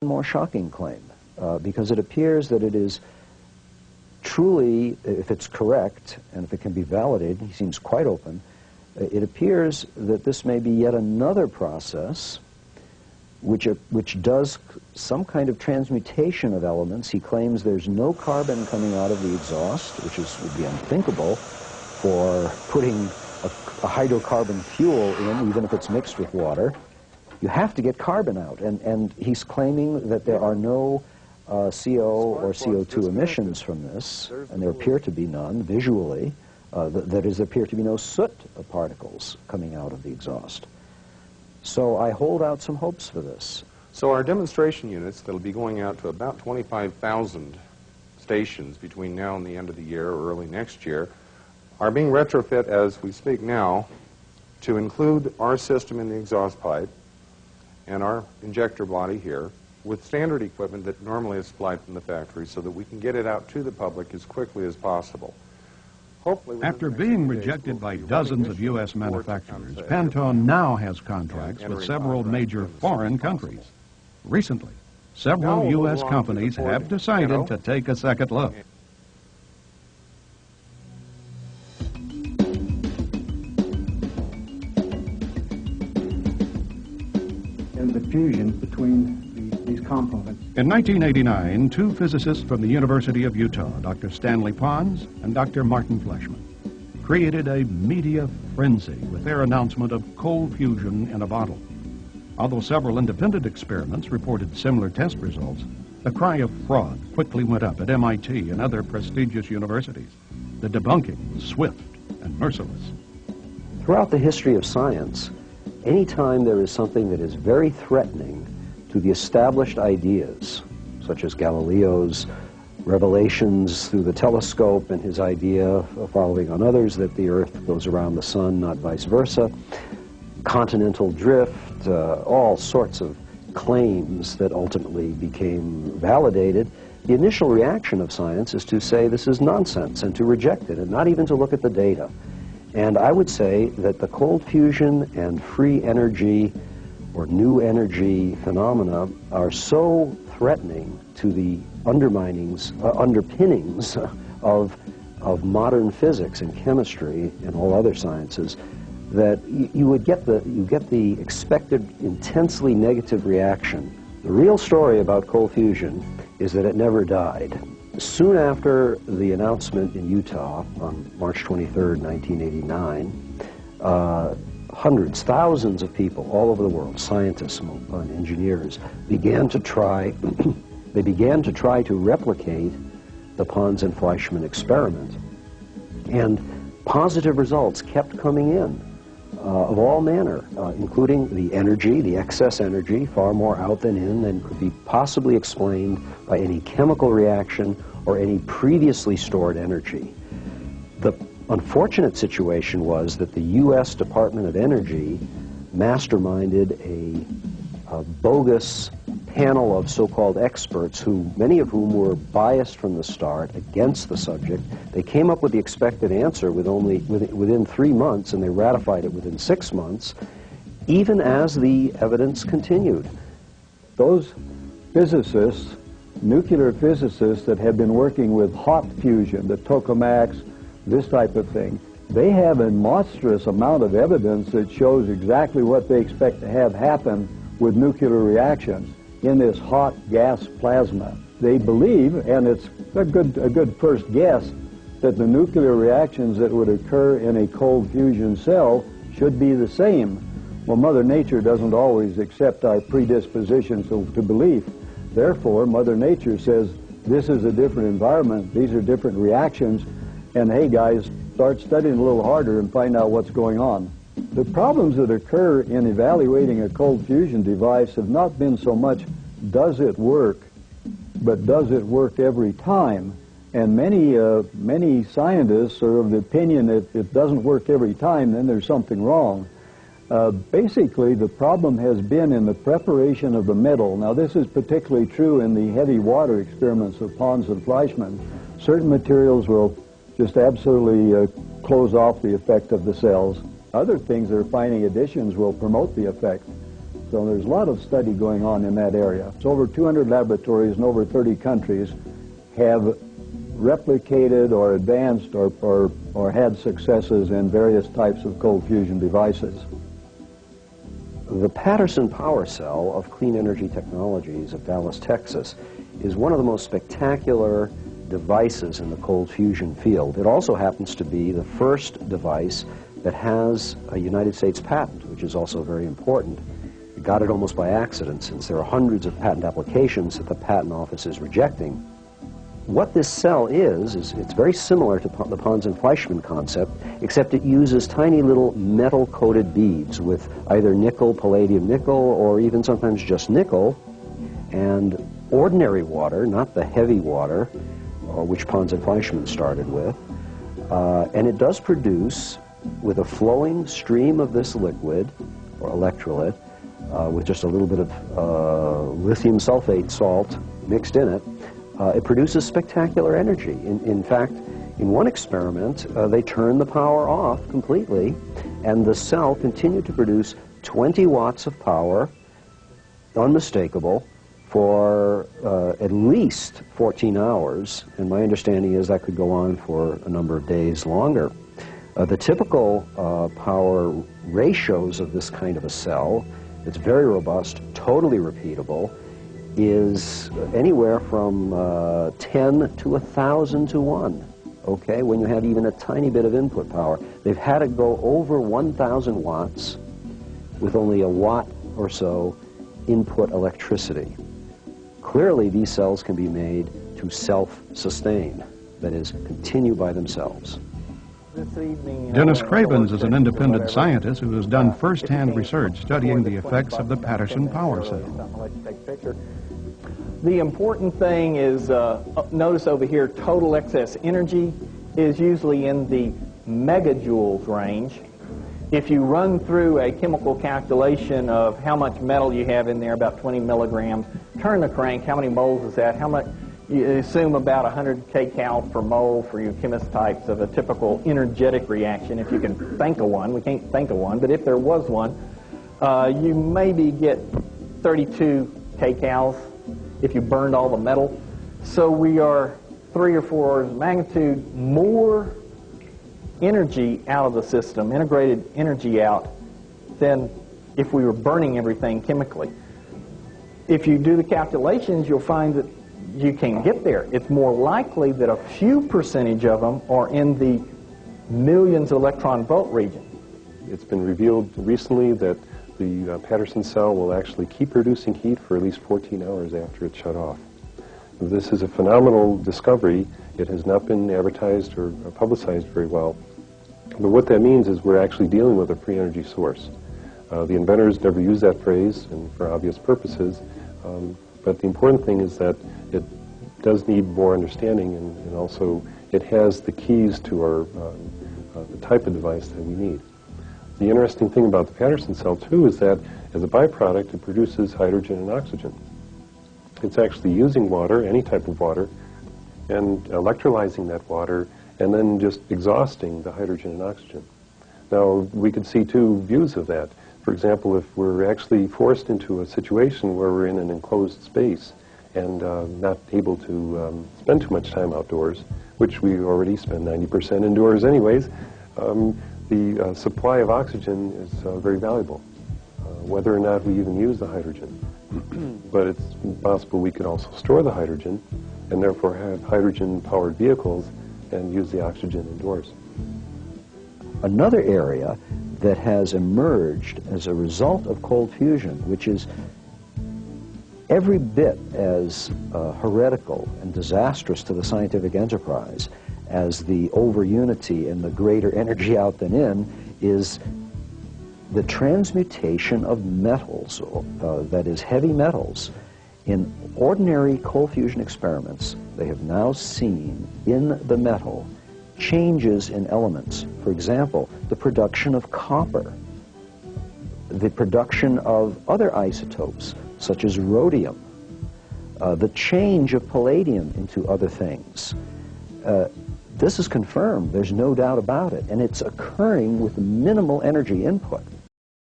more shocking claim, because it appears that it is truly, if it's correct, and if it can be validated, he seems quite open, it appears that this may be yet another process which does some kind of transmutation of elements. He claims there's no carbon coming out of the exhaust, which would be unthinkable for putting a hydrocarbon fuel in, even if it's mixed with water. You have to get carbon out, and he's claiming that there are no CO or CO2 emissions from this, and there appear to be none visually. That is, there appear to be no soot particles coming out of the exhaust. So I hold out some hopes for this. So our demonstration units that'll be going out to about 25,000 stations between now and the end of the year or early next year are being retrofit as we speak now to include our system in the exhaust pipe and our injector body here with standard equipment that normally is supplied from the factory so that we can get it out to the public as quickly as possible. After being rejected by dozens of U.S. manufacturers, Pantone now has contracts with several major foreign countries. Recently, several U.S. companies have decided to take a second look. And the fusion between these components. In 1989, two physicists from the University of Utah, Dr. Stanley Pons and Dr. Martin Fleischmann, created a media frenzy with their announcement of cold fusion in a bottle. Although several independent experiments reported similar test results, the cry of fraud quickly went up at MIT and other prestigious universities. The debunking was swift and merciless. Throughout the history of science, anytime there is something that is very threatening to the established ideas, such as Galileo's revelations through the telescope and his idea, following on others, that the Earth goes around the sun, not vice versa, continental drift, all sorts of claims that ultimately became validated, the initial reaction of science is to say this is nonsense and to reject it and not even to look at the data. And I would say that the cold fusion and free energy or new energy phenomena are so threatening to the underpinnings of modern physics and chemistry and all other sciences that you get the expected intensely negative reaction. The real story about cold fusion is that it never died. Soon after the announcement in Utah on March 23rd, 1989, hundreds, thousands of people all over the world, scientists and engineers, began to try to replicate the Pons and Fleischmann experiment. And positive results kept coming in of all manner, including the energy, the excess energy, far more out than in than could be possibly explained by any chemical reaction or any previously stored energy. The unfortunate situation was that the U.S. Department of Energy masterminded a bogus panel of so-called experts, many of whom were biased from the start against the subject. They came up with the expected answer within 3 months, and they ratified it within 6 months, even as the evidence continued. Those physicists, nuclear physicists that have been working with hot fusion, the tokamaks, this type of thing, they have a monstrous amount of evidence that shows exactly what they expect to have happen with nuclear reactions in this hot gas plasma. They believe, and it's a good first guess, that the nuclear reactions that would occur in a cold fusion cell should be the same. Well, Mother Nature doesn't always accept our predispositions to belief. Therefore, Mother Nature says, this is a different environment, these are different reactions, and hey guys, start studying a little harder and find out what's going on. The problems that occur in evaluating a cold fusion device have not been so much, does it work, but does it work every time? And many scientists are of the opinion that if it doesn't work every time, then there's something wrong. Basically, the problem has been in the preparation of the metal. Now, this is particularly true in the heavy water experiments of Pons and Fleischmann. Certain materials will just absolutely close off the effect of the cells. Other things that are finding additions will promote the effect. So there's a lot of study going on in that area. So over 200 laboratories in over 30 countries have replicated or advanced or had successes in various types of cold fusion devices. The Patterson Power Cell of Clean Energy Technologies of Dallas, Texas, is one of the most spectacular devices in the cold fusion field. It also happens to be the first device that has a United States patent, which is also very important. We got it almost by accident, since there are hundreds of patent applications that the Patent Office is rejecting. What this cell is it's very similar to the Pons and Fleischmann concept, except it uses tiny little metal-coated beads with either nickel, palladium nickel, or even sometimes just nickel, and ordinary water, not the heavy water, which Pons and Fleischmann started with. And it does produce, with a flowing stream of this liquid, or electrolyte, with just a little bit of lithium sulfate salt mixed in it, it produces spectacular energy. In fact, in one experiment, they turned the power off completely, and the cell continued to produce 20 watts of power, unmistakable, for at least 14 hours, and my understanding is that could go on for a number of days longer. The typical power ratios of this kind of a cell, it's very robust, totally repeatable, is anywhere from 10 to 1,000 to 1, okay, when you have even a tiny bit of input power. They've had to go over 1,000 watts with only a watt or so input electricity. Clearly, these cells can be made to self-sustain, that is, continue by themselves. Dennis Cravens is an independent scientist who has done first-hand research studying the effects of the Patterson Power Cell. The important thing is, notice over here, total excess energy is usually in the megajoules range. If you run through a chemical calculation of how much metal you have in there, about 20 milligrams, turn the crank, how many moles is that? How much? You assume about 100 kcal per mole for you chemist types of a typical energetic reaction, if you can think of one. We can't think of one, but if there was one, you maybe get 32 kcals if you burned all the metal. So we are 3 or 4 orders of magnitude more energy out of the system, integrated energy out, than if we were burning everything chemically. If you do the calculations, you'll find that you can get there. It's more likely that a few percentage of them are in the millions of electron volt region. It's been revealed recently that the Patterson cell will actually keep producing heat for at least 14 hours after it's shut off. This is a phenomenal discovery. It has not been advertised or publicized very well. But what that means is we're actually dealing with a free energy source. The inventors never use that phrase, and for obvious purposes, but the important thing is that it does need more understanding, and also it has the keys to our the type of device that we need. The interesting thing about the Patterson cell, too, is that as a byproduct, it produces hydrogen and oxygen. It's actually using water, any type of water, and electrolyzing that water, and then just exhausting the hydrogen and oxygen. Now, we could see two views of that. For example, if we're actually forced into a situation where we're in an enclosed space and not able to spend too much time outdoors, which we already spend 90% indoors anyways, the supply of oxygen is very valuable, whether or not we even use the hydrogen. But it's possible we could also store the hydrogen and therefore have hydrogen-powered vehicles and use the oxygen indoors. Another area that has emerged as a result of cold fusion, which is every bit as heretical and disastrous to the scientific enterprise as the over-unity and the greater energy out than in, is the transmutation of metals, that is, heavy metals. In ordinary cold fusion experiments, they have now seen in the metal changes in elements. For example, the production of copper, the production of other isotopes, such as rhodium, the change of palladium into other things. This is confirmed, there's no doubt about it, and it's occurring with minimal energy input.